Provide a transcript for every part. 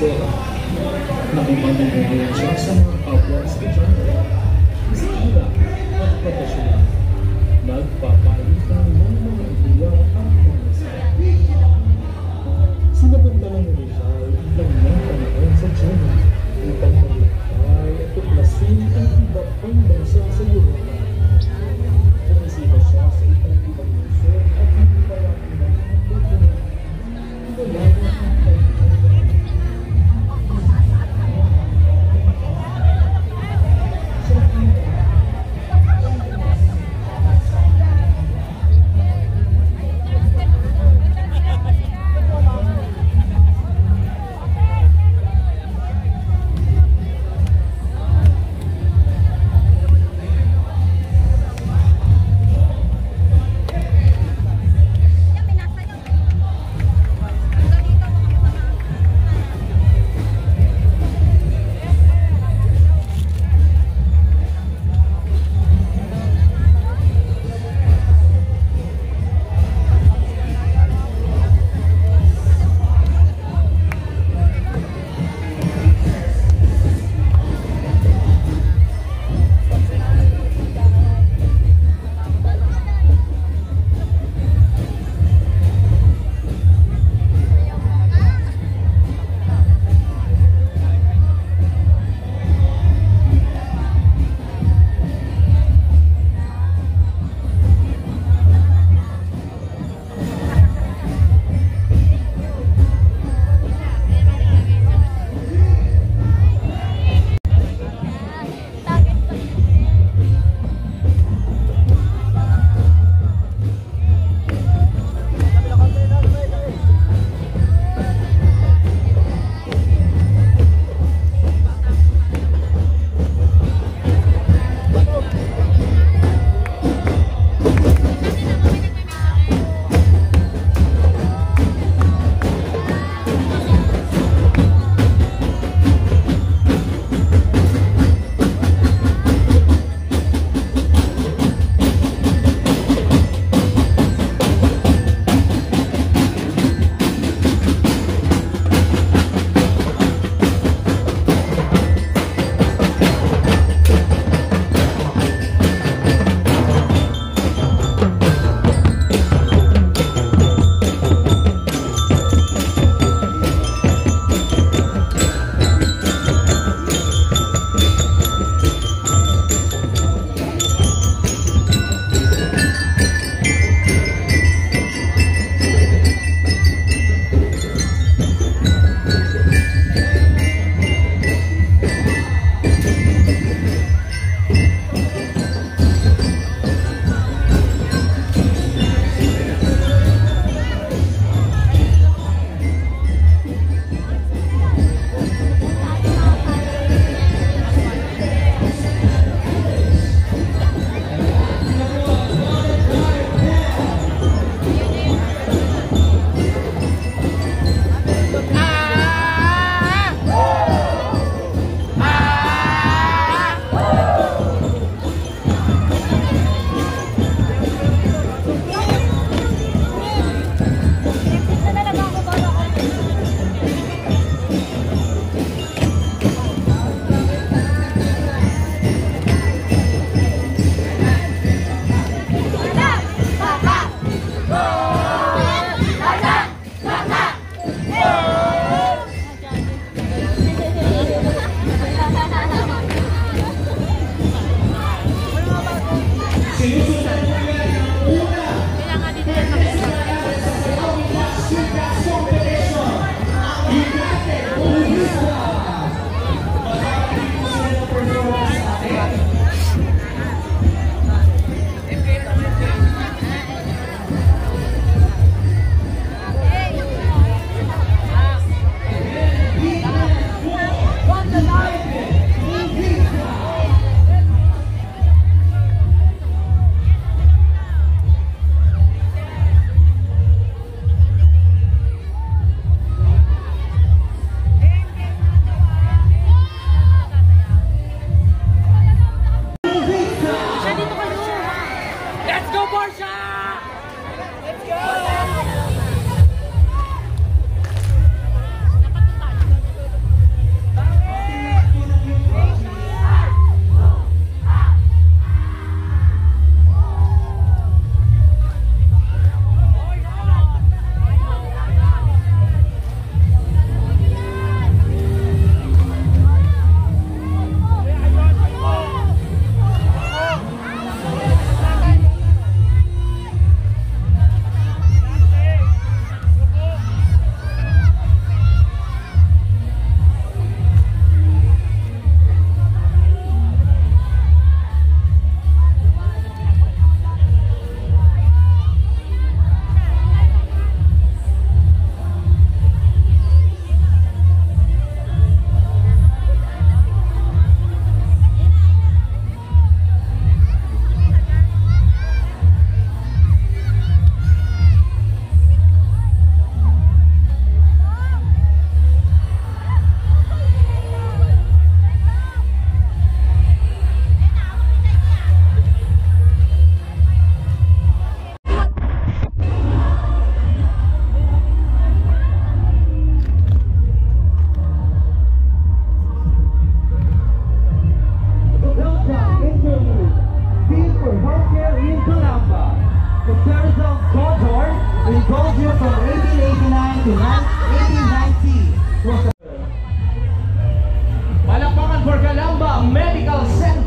eskwela. Nakipag-ugnayan siya sa mga kapwa estudyante, sa ira at profesional. Nagpapalitan ng mga ideya at pangasawa. Sinapunta ng Rizal ilang ng panahon sa China upang maglakbay at tuklasin ang iba pang bansa sa Europa. Pumisita siya sa ibang ibang lungsod at nagpalaki ng mga tutunan. Wala na ang kailangan.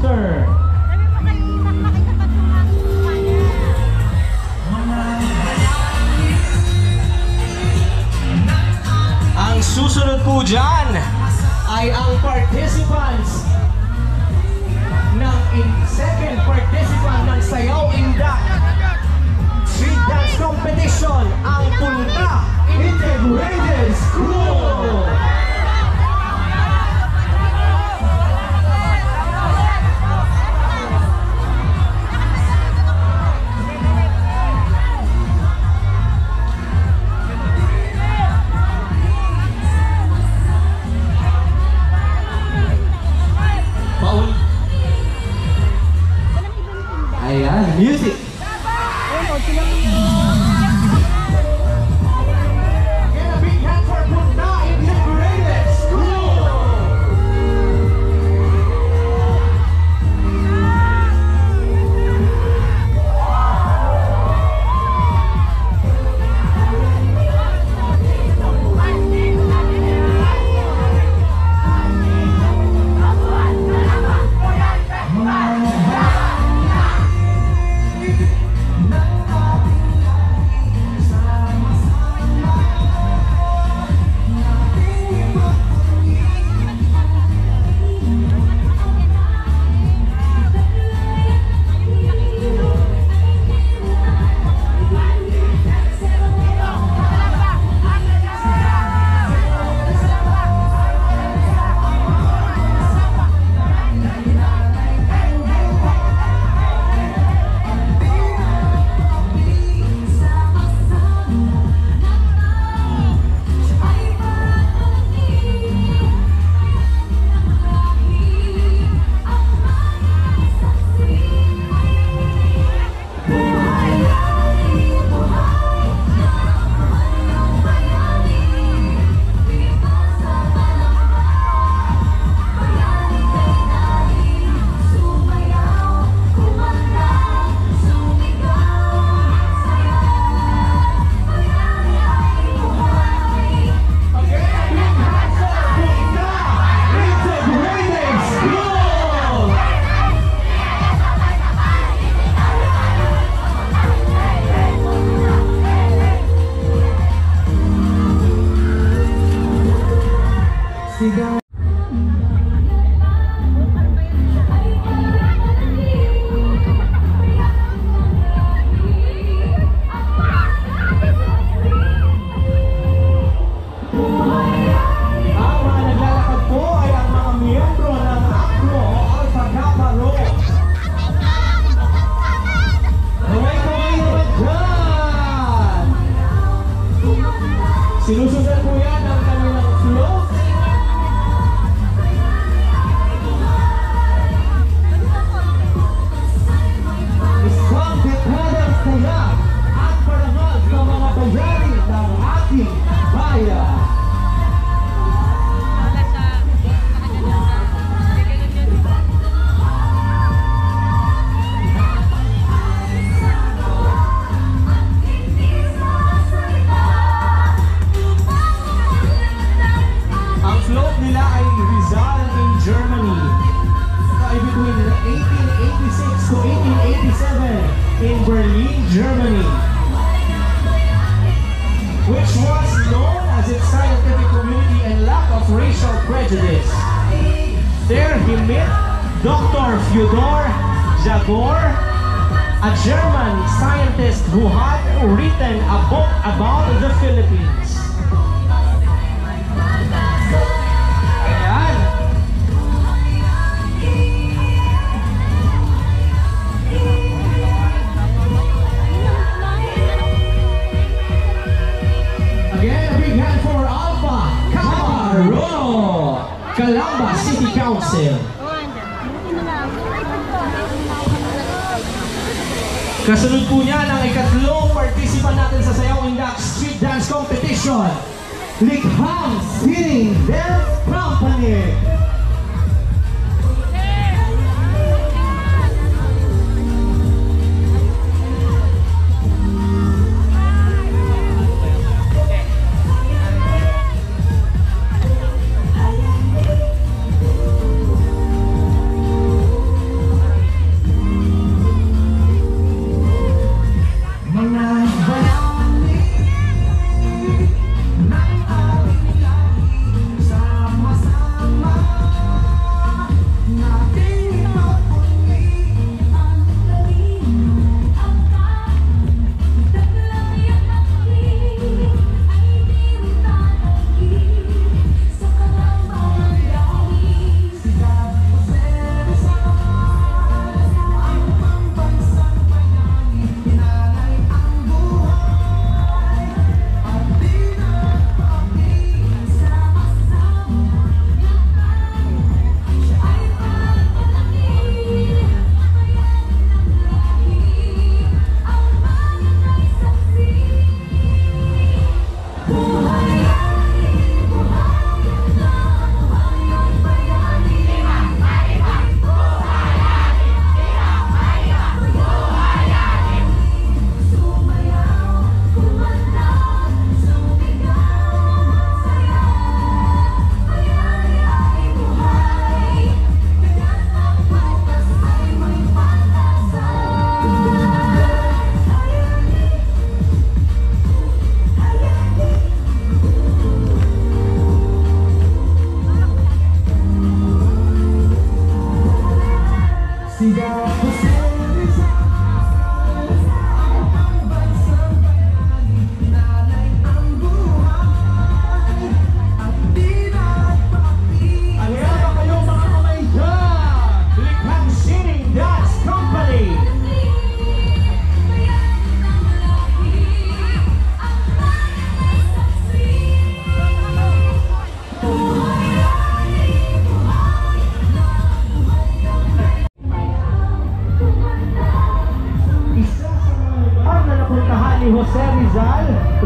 Master. Ang susunod po dyan ay ang participants ng second participant ng Sayaw Indak Street Dance Competition, ang Punta Integrated School. Ayan, music! Again, a big hand for Punta Integrated School! Sinusundan po yan ang kanilang float. Isang dekadang saya at parangal sa mga bayani ng ating bayan. Nila ay Rizal in Germany. Between 1886 to 1887 in Berlin, Germany, which was known as its scientific community and lack of racial prejudice. There he met Dr. Fyodor Zagor, a German scientist who had written a book about the Philippines. Calamba City Council. Kasunod po niya ang ikatlong participant natin sa Sayaw Indak Street Dance Competition, Likhang Sitting Dance Company.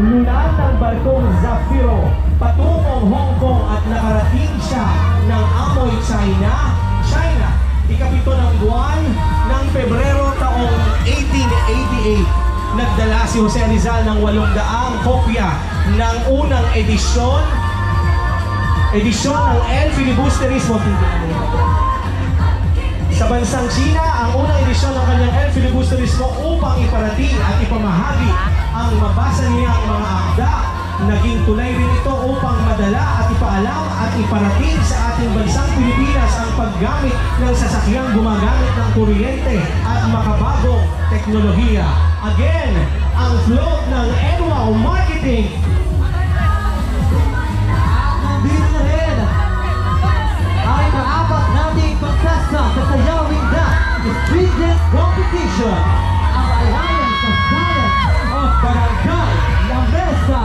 lunan ng barkong Zafiro patungong Hong Kong at nakarating siya ng Amoy, China, ikapito ng buwan ng Pebrero taong 1888. Nagdala si Jose Rizal ng 800 kopya ng unang edisyon ng El Filibusterismo sa bansang China, ang unang edisyon ng kanyang El Filibusterismo upang iparating at ipamahagi ang mabasa niyang mga akda. Naging tulay rin ito upang madala at ipaalam at iparating sa ating bansang Pilipinas ang paggamit ng sasakyang gumagamit ng kuryente at makabagong teknolohiya. Again, ang float ng NWOW Marketing. Nandito na rin ang ikaapat nating contestant sa sayawing na Street Dance Competition, ang Alliance of Talents of Barangay La Mesa.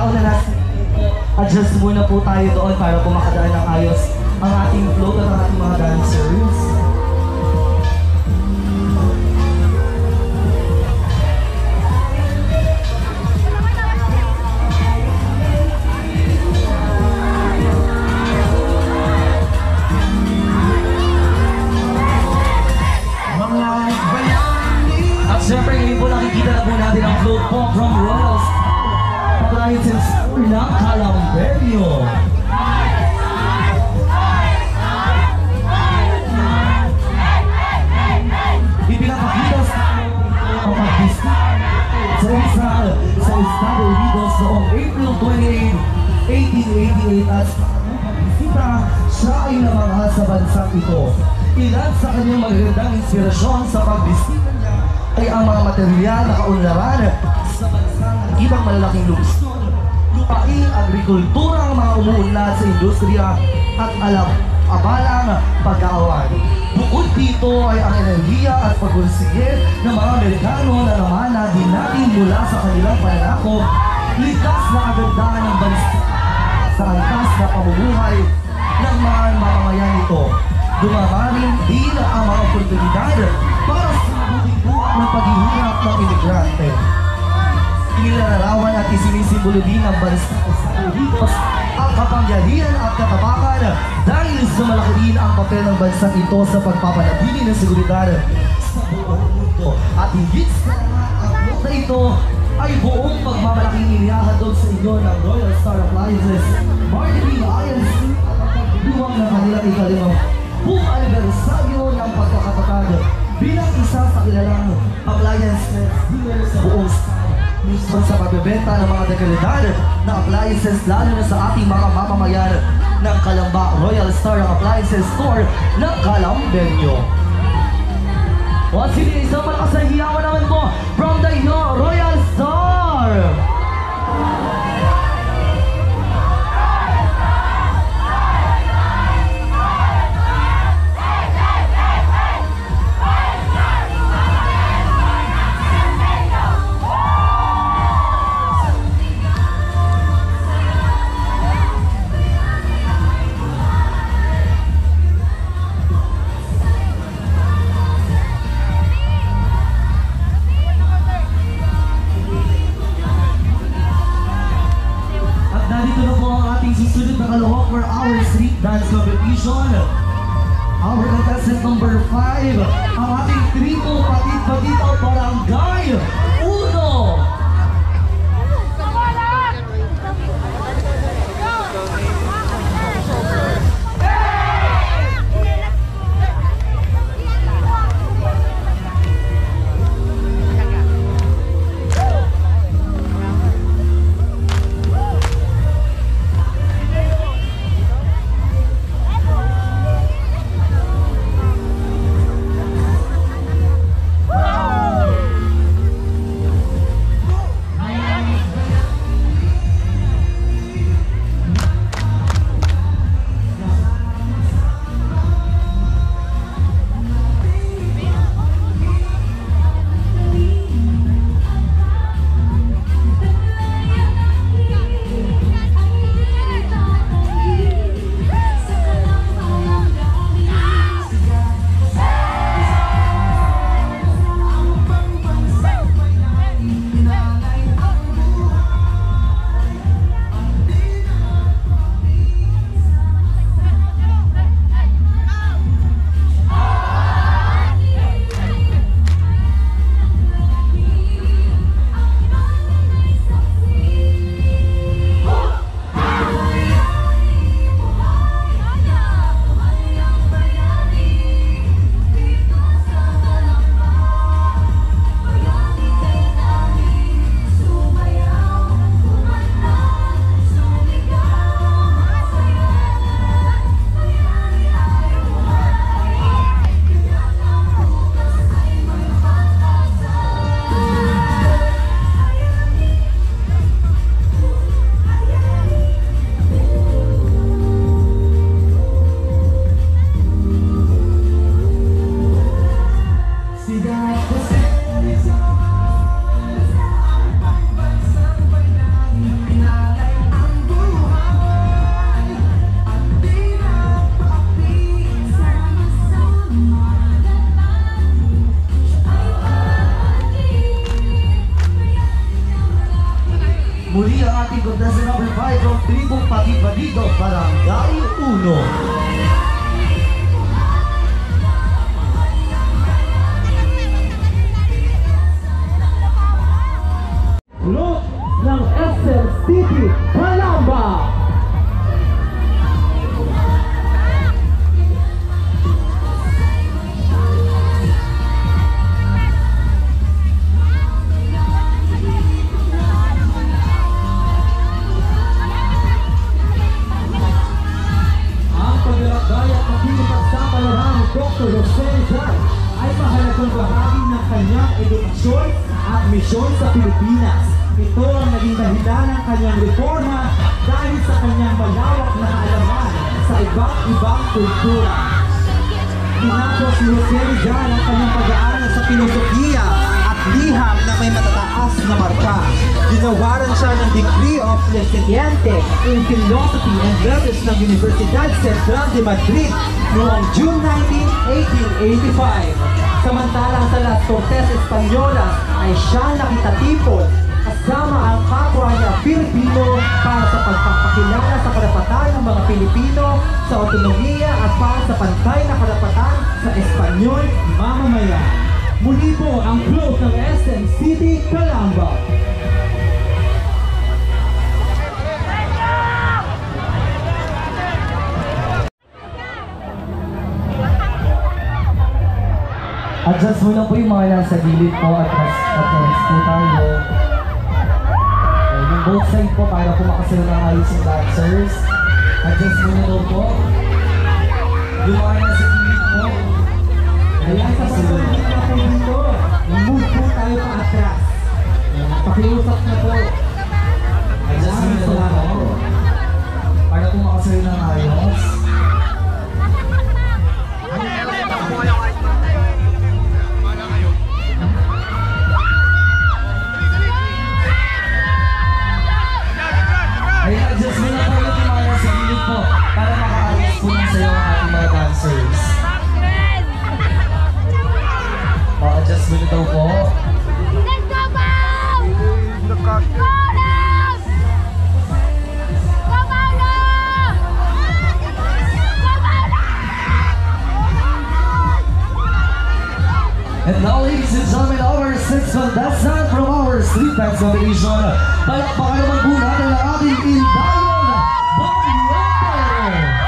nauna na adjust muna po tayo doon para po makadaan ng ayos ang ating float at ang ating mga dancers. At syempre ngayon po nakikita na po natin ang float po from Royals Appliances ng Calamberio. Ipinapakita sa ang pagbisita sa Rizal sa Estado Unidos noong April 28, 1888 at ang pagbisita siya ay namangha sa bansang ito. Ilan sa kanyang magagandang inspirasyon sa pagbisita niya ay ang mga material na kaunlaran sa bansang nakikitang malalaking lumisyon, lupain, agrikultura, ang mga umuunlad sa industriya at abalang pag-aawan. Bukod dito ay ang enerhiya at pagbunsige ng mga Amerikano na namana din natin mula sa kanilang pananakop, likas na kagandahan ng bansa sa antas na pamumuhay ng mga mamamayan nito. Dumamarin din ang mga oportunidad para sa mabuting buhay ng paghihirap ng imigrante. Inilalarawan at isinisimbolo din ng bansa sa Unidos ang kapangyarihan at katapakan dahil sa malaki din ang papel ng bansang ito sa pagpapanatili ng seguridad sa buong mundo. At higit sa lahat, ang float na ito ay buong pagmamalaking inihahandog sa inyo ng Royal Star Appliances Marketing Alliance at ang pagbibiwang ng kanilang ikalimang buong anibersaryo ng pagkakatatag bilang isa sa kilalang appliance dealer sa buong mismo sa pagbebenta ng mga dekalidad na appliances lalo na sa ating mga mamamayan ng Calamba Royal Star Appliances Store ng Calamberio. O sige, isang malakas na hiyawan naman po from the Royal Star! Susunod na kalahok for our street dance competition. Our contestant number 5, ang ating triple patid-patitaw barangay Uno. Look ng SM City, Calamba! Ang paglalakbay at pakikipagsapalaran ni Dr. Jose Rizal ay mahalagang bahagi ng kanyang edukasyon at misyon sa Pilipinas. Ito ang naging dahilan ng kanyang reforma dahil sa kanyang malawak na kaalaman sa iba't ibang kultura. Tinapos ni Jose Rizal ang kanyang pag-aaral sa filosofiya at liham na may matataas na marka. Ginawaran siya ng degree of Licenciate in Philosophy and Letters ng Universidad Central de Madrid noong June 19, 1885. Samantalang sa Las Cortes Españolas ay siya nakitatipon kasama ang kapwa niya Pilipino para sa pagpapakilala sa karapatan ng mga Pilipino sa autonomiya at para sa pantay na karapatan sa Espanyol mamamayan. Muli po ang close ng SM City, Calamba. Adjust muna po yung mga nasa gilid po at mas po tayo. Yung both side po para po makasunod ng ayos yung dancers. Adjust muna daw po. Yung mga nasa gilid po. Kaya sa pagkakas natin dito, move po tayo pa atras. Pakiusap na po. Adjust muna daw po. Para po makasunod ng ayos. Ay, adjust mo na po yung mga nasa gilid po para makaayos po ng sayo ang ating mga dancers. Adjust mo na daw po. Let's go, Bob! Go, Bob! Go, Bob! And now, ladies and gentlemen, our sixth contestant from our street dance competition. Palakpakan naman po natin ang ating Indayon Barriere!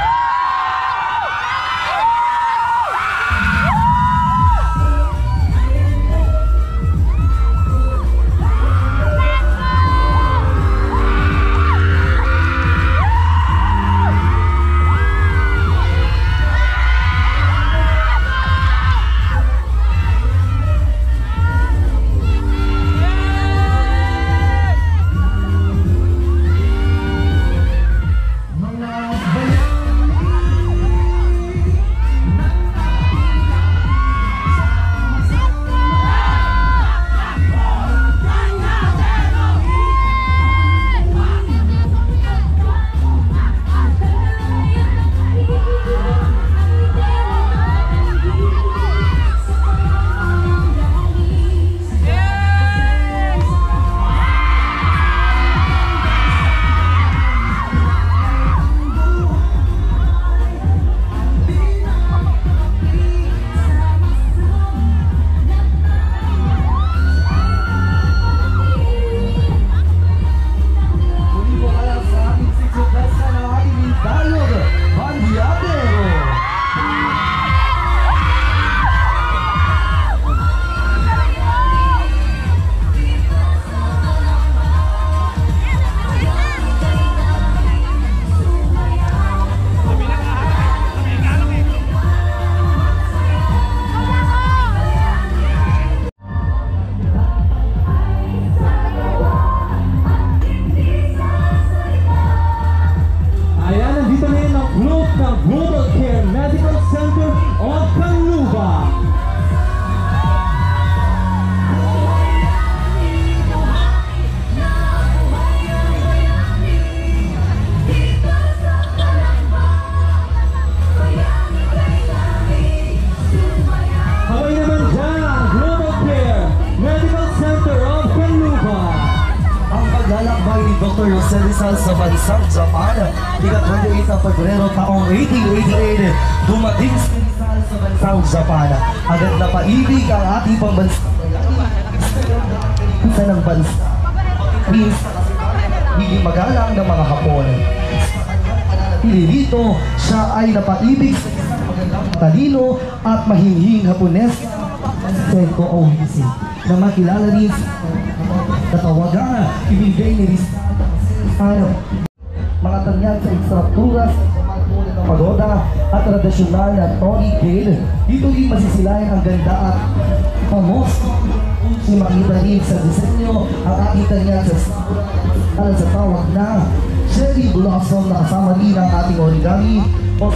Jose Rizal sa bansang Japan. Ika-28 na Pebrero taong 1888, dumating si Rizal sa bansang Japan. Agad na paibig ang ating pambansa. Isa ng bansa. Hindi magalang ng mga Hapon. Dito, siya ay napaibig sa talino at mahinhing Hapones Senko Ohisi na makilala rin katawagan ibigay ni Rizal mga tanyag sa instrukturas ng pagoda at tradisyonal na Tony Gale. Dito rin masisilayan ang ganda at pamos ni makita rin sa disenyo ang ating tanyag sa tawag na Cherry Blossom na kasama rin ang ating origami o